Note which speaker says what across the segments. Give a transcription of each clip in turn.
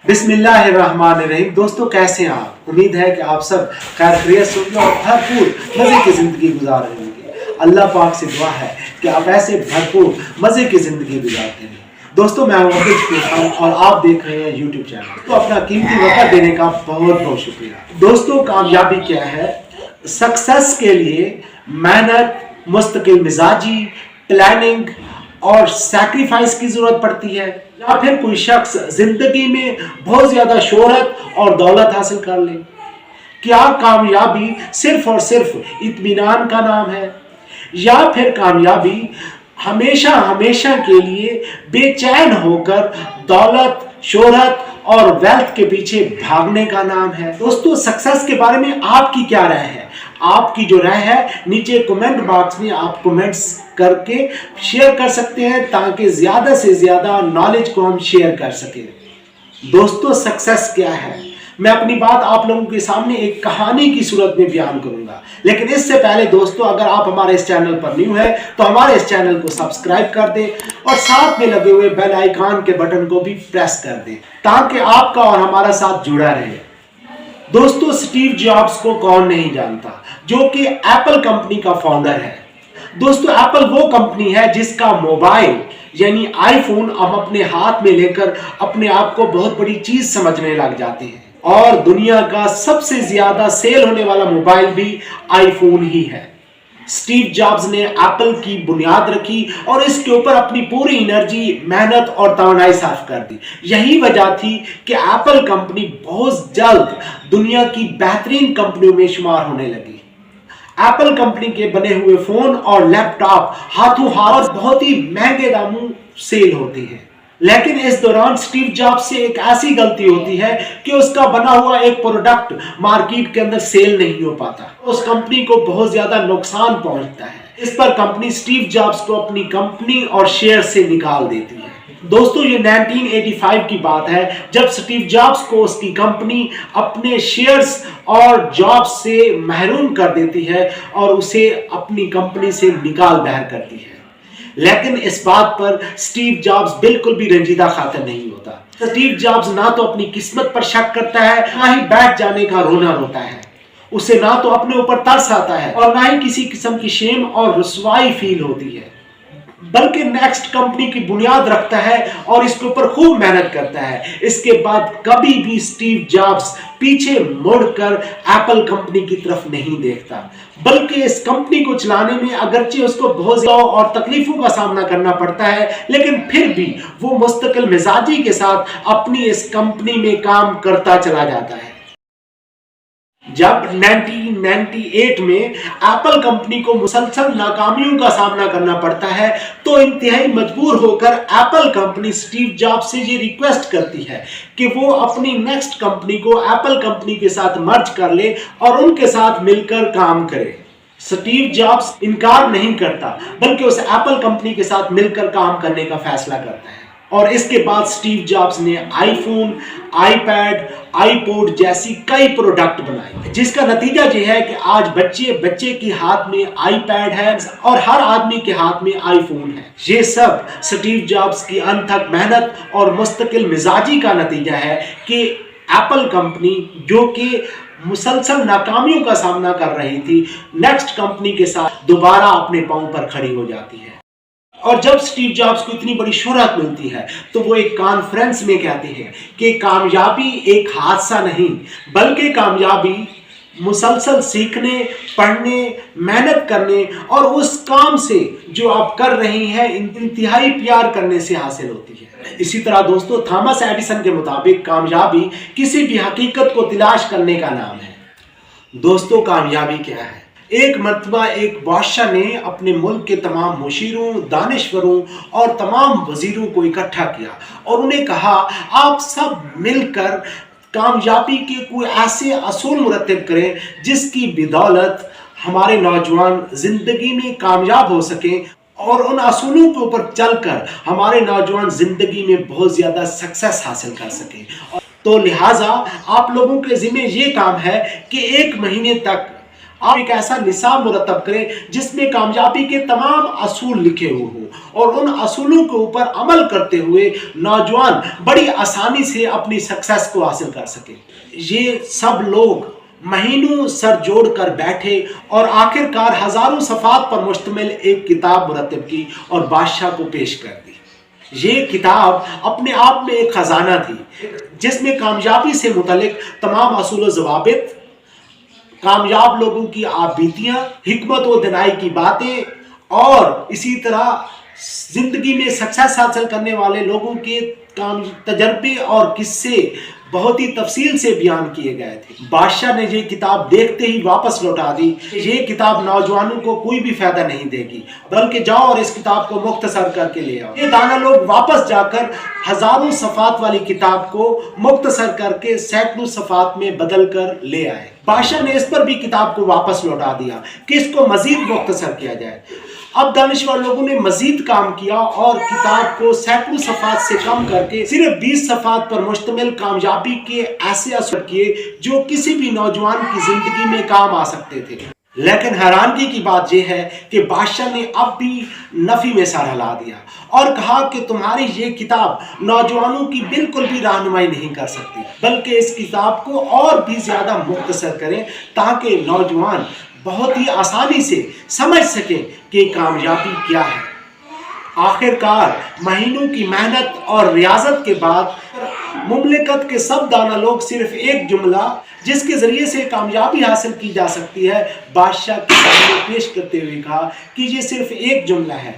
Speaker 1: बिस्मिल्लाहिर्रहमानिर्रहीम। दोस्तों कैसे हैं आप? उम्मीद है कि आप सब खैर खैरियत से होंगे और भरपूर मज़े की ज़िंदगी गुजार रहे होंगे। अल्लाह पाक से दुआ है कि आप ऐसे भरपूर मज़े की ज़िंदगी गुजारते रहें। दोस्तों मैं हूं और आप देख रहे हैं यूट्यूब चैनल। तो अपना कीमती वक्त देने का बहुत बहुत शुक्रिया। दोस्तों कामयाबी क्या है? सक्सेस के लिए मेहनत, मुस्तकिल मिजाजी, प्लानिंग और सैक्रिफाइस की जरूरत पड़ती है। या फिर कोई शख्स जिंदगी में बहुत ज्यादा शोहरत और दौलत हासिल कर ले। क्या कामयाबी सिर्फ और सिर्फ इत्मीनान का नाम है, या फिर कामयाबी हमेशा हमेशा के लिए बेचैन होकर दौलत, शोहरत और वेल्थ के पीछे भागने का नाम है? दोस्तों सक्सेस के बारे में आपकी क्या राय है? आपकी जो राय है नीचे कमेंट बॉक्स में आप कमेंट्स करके शेयर कर सकते हैं, ताकि ज्यादा से ज्यादा नॉलेज को हम शेयर कर सकें। दोस्तों सक्सेस क्या है, मैं अपनी बात आप लोगों के सामने एक कहानी की सूरत में बयान करूंगा। लेकिन इससे पहले दोस्तों अगर आप हमारे इस चैनल पर न्यू है तो हमारे इस चैनल को सब्सक्राइब कर दें और साथ में लगे हुए बेल आइकन के बटन को भी प्रेस कर दें, ताकि आपका और हमारा साथ जुड़ा रहे। दोस्तों स्टीव जॉब्स को कौन नहीं जानता, जो कि एप्पल कंपनी का फाउंडर है। दोस्तों एप्पल वो कंपनी है जिसका मोबाइल यानी आईफोन हम अपने हाथ में लेकर अपने आप को बहुत बड़ी चीज समझने लग जाते हैं, और दुनिया का सबसे ज्यादा सेल होने वाला मोबाइल भी आईफोन ही है। स्टीव जॉब्स ने एप्पल की बुनियाद रखी और इसके ऊपर अपनी पूरी एनर्जी, मेहनत और तवानाई साफ कर दी। यही वजह थी कि एप्पल कंपनी बहुत जल्द दुनिया की बेहतरीन कंपनियों में शुमार होने लगी। एप्पल कंपनी के बने हुए फोन और लैपटॉप हाथों हाथ बहुत ही महंगे दामों सेल होते हैं। लेकिन इस दौरान स्टीव जॉब्स से एक ऐसी गलती होती है कि उसका बना हुआ एक प्रोडक्ट मार्केट के अंदर सेल नहीं हो पाता। उस कंपनी को बहुत ज्यादा नुकसान पहुंचता है। इस पर कंपनी स्टीव जॉब्स को अपनी कंपनी और शेयर से निकाल देती है। दोस्तों ये 1985 की बात है, जब स्टीव जॉब्स को उसकी कंपनी अपने शेयर्स और जॉब से महरूम कर देती है और उसे अपनी कंपनी से निकाल बहर करती है। लेकिन इस बात पर स्टीव जॉब्स बिल्कुल भी रंजीदा खातिर नहीं होता। स्टीव जॉब्स ना तो अपनी किस्मत पर शक करता है, ना ही बैठ जाने का रोना रोता है। उसे ना तो अपने ऊपर तरस आता है और ना ही किसी किस्म की शेम और रुसवाई फील होती है, बल्कि नेक्स्ट कंपनी की बुनियाद रखता है और इसके ऊपर खूब मेहनत करता है। इसके बाद कभी भी स्टीव जॉब्स पीछे मुड़कर एप्पल कंपनी की तरफ नहीं देखता, बल्कि इस कंपनी को चलाने में अगरचे उसको बहुत ज्यादा और तकलीफों का सामना करना पड़ता है, लेकिन फिर भी वो मुस्तकिल मिजाजी के साथ अपनी इस कंपनी में काम करता चला जाता है। जब 1998 में एप्पल कंपनी को मुसलसल नाकामियों का सामना करना पड़ता है, तो इंतहाई मजबूर होकर एप्पल कंपनी स्टीव जॉब्स से ये रिक्वेस्ट करती है कि वो अपनी नेक्स्ट कंपनी को एप्पल कंपनी के साथ मर्ज कर ले और उनके साथ मिलकर काम करे। स्टीव जॉब्स इनकार नहीं करता, बल्कि उसे एप्पल कंपनी के साथ मिलकर काम करने का फैसला करता है। और इसके बाद स्टीव जॉब्स ने आईफोन, आईपैड, आईपॉड जैसी कई प्रोडक्ट बनाए, जिसका नतीजा ये है कि आज बच्चे के हाथ में आईपैड है और हर आदमी के हाथ में आईफोन है। ये सब स्टीव जॉब्स की अनथक मेहनत और मुस्तकिल मिजाजी का नतीजा है कि एप्पल कंपनी, जो कि मुसलसल नाकामियों का सामना कर रही थी, नेक्स्ट कंपनी के साथ दोबारा अपने पांव पर खड़ी हो जाती है। और जब स्टीव जॉब्स को इतनी बड़ी शोहरत मिलती है तो वो एक कॉन्फ्रेंस में कहते हैं कि कामयाबी एक हादसा नहीं, बल्कि कामयाबी मुसलसल सीखने, पढ़ने, मेहनत करने और उस काम से जो आप कर रही हैं इंतहाई प्यार करने से हासिल होती है। इसी तरह दोस्तों थॉमस एडिसन के मुताबिक कामयाबी किसी भी हकीकत को तलाश करने का नाम है। दोस्तों कामयाबी क्या है? एक मर्तबा एक बादशाह ने अपने मुल्क के तमाम मुशीरों, दानिश्वरों और तमाम वजीरों को इकट्ठा किया और उन्हें कहा, आप सब मिलकर कामयाबी के कोई ऐसे असूल मुरतब करें जिसकी बदौलत हमारे नौजवान जिंदगी में कामयाब हो सकें और उन असूलों के ऊपर चलकर हमारे नौजवान जिंदगी में बहुत ज्यादा सक्सेस हासिल कर सकें। तो लिहाजा आप लोगों के जिम्मे ये काम है कि 1 महीने तक آپ ایک ایسا نصاب مرتب کریں جس میں کامیابی کے تمام اصول لکھے ہوئے ہوں اور ان اصولوں کے اوپر عمل کرتے ہوئے نوجوان بڑی آسانی سے اپنی سکسیس کو حاصل کر سکے۔ یہ سب لوگ مہینوں سر جوڑ کر بیٹھے اور آخر کار ہزاروں صفحات پر مشتمل ایک کتاب مرتب کی اور بادشاہ کو پیش کر دی۔ یہ کتاب اپنے آپ میں ایک خزانہ تھی جس میں کامیابی سے متعلق تمام اصول و ضوابط، کامیاب لوگوں کی آپ بیتیاں، حکمت و دانائی کی باتیں اور اسی طرح زندگی میں سکسیس حاصل کرنے والے لوگوں کے تجربے اور قصے بہت ہی تفصیل سے بیان کیے گئے تھے۔ بادشاہ نے یہ کتاب دیکھتے ہی واپس لوٹا دی۔ یہ کتاب نوجوانوں کو کوئی بھی فائدہ نہیں دے گی، بلکہ جاؤ اور اس کتاب کو مختصر کر کے لے آؤ۔ یہ دانا لوگ واپس جا کر ہزاروں صفحات والی کتاب کو مختصر کر کے سینکڑوں صفحات میں بدل کر لے آئے۔ بادشاہ نے اس پر بھی کتاب کو واپس لوٹا دیا کہ اس کو مزید مختصر کیا جائے۔ اب دانشور لوگوں نے مزید کام کیا اور کتاب کو سینکڑوں صفحات سے کم کر کے صرف 20 صفحات پر مشتمل کامیابی کے ایسے اثر کیے جو کسی بھی نوجوان کی زندگی میں کام آ سکتے تھے۔ لیکن حیرانگی کی بات یہ ہے کہ بادشاہ نے اب بھی نفی میں سر ہلا دیا اور کہا کہ تمہاری یہ کتاب نوجوانوں کی بالکل بھی رہنمائی نہیں کر سکتی، بلکہ اس کتاب کو اور بھی زیادہ مختصر کریں تاکہ نوجوان بہت ہی آسانی سے سمجھ سکیں کہ کامیابی کیا ہے۔ آخر کار مہینوں کی محنت اور ریاضت کے بعد مملکت کے سب دانا لوگ صرف ایک جملہ جس کے ذریعے سے کامیابی حاصل کی جا سکتی ہے بادشاہ کے سامنے پیش کرتے ہوئے کہا کہ یہ صرف ایک جملہ ہے،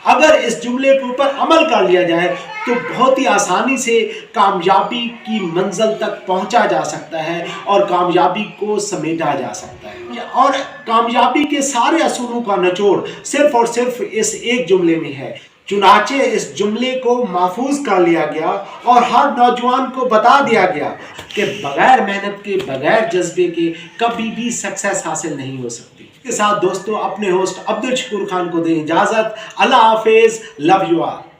Speaker 1: اگر اس جملے کے اوپر عمل کر لیا جائے تو بہت ہی آسانی سے کامیابی کی منزل تک پہنچا جا سکتا ہے اور کامیابی کو سمیٹا جا سکتا ہے۔ اور کامیابی کے سارے اصولوں کا نچوڑ صرف اور صرف اس ایک جملے میں ہے۔ چنانچہ اس جملے کو محفوظ کر لیا گیا اور ہر نوجوان کو بتا دیا گیا کہ بغیر محنت کے، بغیر جذبے کے کبھی بھی سکسیس حاصل نہیں ہو سکتی۔ اس کے ساتھ دوستو اپنے ہوسٹ عبدالشکور خان کو دیں اجازت۔ اللہ حافظ، لو یو آل۔